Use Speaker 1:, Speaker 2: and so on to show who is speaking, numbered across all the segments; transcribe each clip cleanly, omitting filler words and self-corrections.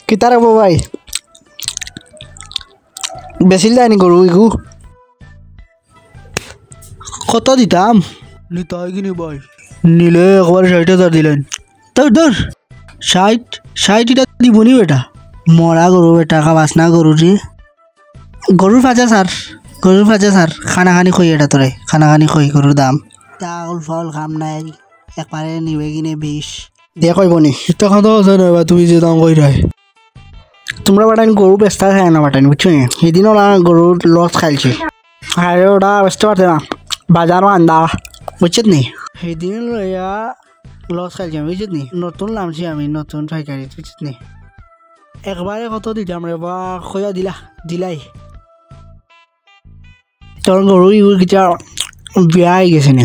Speaker 1: কিতা রাখবো ভাই বেশি যায়নি গরু ইগু কত দিতাম নিতাই কিনি ভাই নিলে একবার 60,000 দিলেন তোর ধর 60 এটা দিবনি বেটা মরা গরু বেটা খাবাস না গরু রে গরুর ফাঁচা স্যার খানাখানি খই এটা তোরে খানাখানি খই গরুর দাম চাউল ফল খাম নাই একবারে নিবে কিনে 20 দিয়ে কইবনি এটা খাওয়া আছে না বা তুমি যে দাম কই রায় তোমরা বাটানি গরু বেচতা খায় না বাটানি বুঝছো সেদিন ওরা গরুর লস খাইছে আর ওটা বেচতে পারছে না বাজারও আন্দা বুঝছিস নি সেদিন লইয়া লস খাইছে বুঝছিস নি নতুন নামছি আমি নতুন পাইকারি বুঝছিস নি একবারে কত দিলাম রে বা খোয়া দিলাই তোর গরু ইগুর কিটা বিয়া হয়ে গেছে নি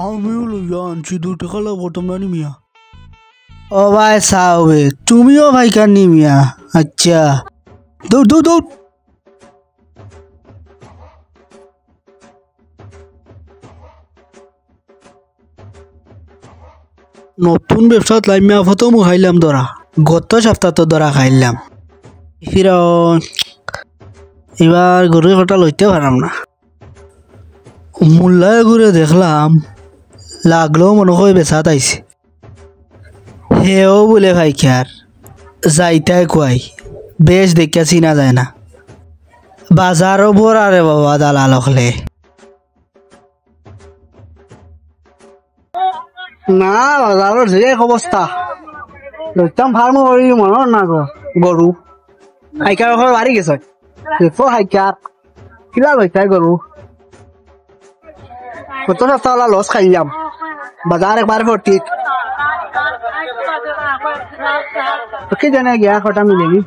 Speaker 1: আমিও লইয়া আনছি 2 টাকা লাগবো তোমরা নি মিয়া ও ভাই সাহবে তুমিও ভাই কান্নি মিয়া আচ্ছা দৌড় নতুন ব্যবসাত লাইমিয়া প্রথম খাইলাম ধরা গত সপ্তাহ তো ধরা খাইলাম ফির এবার গরু কটা লইতে পারলাম না মোল্লায় ঘুরে দেখলাম লাগলেও মনে হয় বেচাত আইছে হেও বলে ভাই খেয়ার যাইতাই কুয়াই বেশ দেখিয়া চিনা যায় না বাজারও বড় রে বাবা দালাল হলে না বাজারের যে এক অবস্থা লইতাম ফার্ম করি মনে না গরু হাইকার বাড়ি গেছে দেখো হাইকার কিলা লইতাই গরু কত সপ্তাহ লস খাইলাম বাজার একবার ভর্তি तो क्या जाने गया खोटा मिलेगी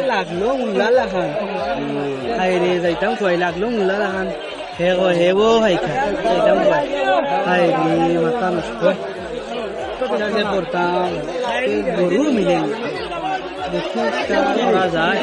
Speaker 1: लागलो मुल्ला लाखान हाय रे जायतां खोय लागलो मुल्ला लाखान हे वो हाय खा जायतां खोय हाय रे माता नसतो क्या करता गरु मिलेंगे देखो क्या करा जाए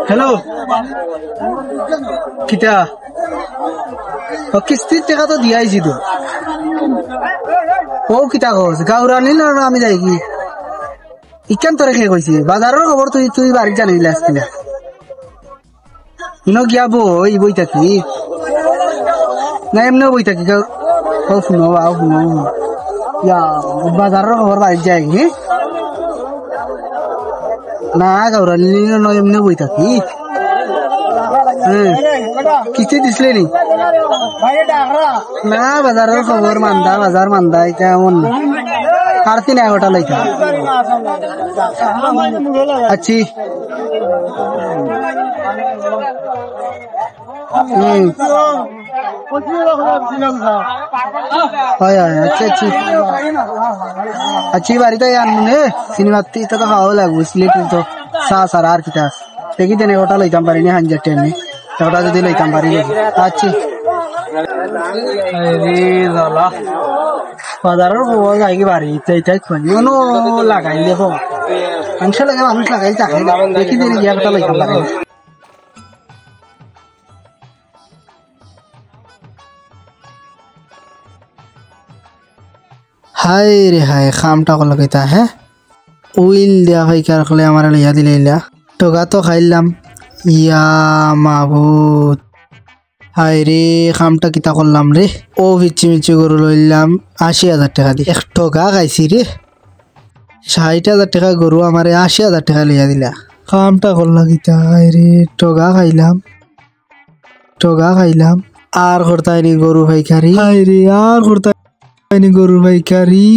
Speaker 1: हेलो किता किस्ती टाका तो दिया ही तो ओ किता कोस गाउरानी ना আমি যাই কি ইকান তোরে কে কইছি বাজারের খবর তুই বাড়ি জানিলাস কিনা ইনো গিয়া বই থাকি না এমনে বই থাকি ও শুনো ইয়া বাজারের খবর বাড়ি যাই কি না গাউরানি না এমনে বই থাকি কিস্তি দিছলে নি না বাজারের খবর বাজার মান্দা কেমন আর 3 লইতা আচ্ছি अच्छी बारी तो यार सिनेमा तो खाओ लागू इसलिए तो सारा আর কিটা দেখি দেনে ওটা লইতাম পারিনি 100 টেনে ওটা যদি লইতাম পারি আচ্ছা আরে জালা বাজারের বউ যাই কি বাড়ি এইটাই কোন লাগাই দেখো মানুষ লাগাই থাকে দেখি দেনে গিয়া ওটা লইতাম পারি হাই রে হাই খামটা কল কইতা হ্যাঁ উইল দিয়া ভাই কার কলে আমার লিয়া দিলাইলা টগা তো খাইলাম ইয়া মাবুদ হাই রে খামটা কিতা করলাম রে ও মিচি গরু লইলাম 80,000 টাকা দিয়ে এক টগা খাইছি রে 60,000 টাকা গরু আমারে 80,000 টাকা লিয়া দিলা খামটা করলা কিতা হাই রে টগা খাইলাম আর করতাইনি গরু পাইকারি হাই রে আর করতাইনি গরু পাইকারি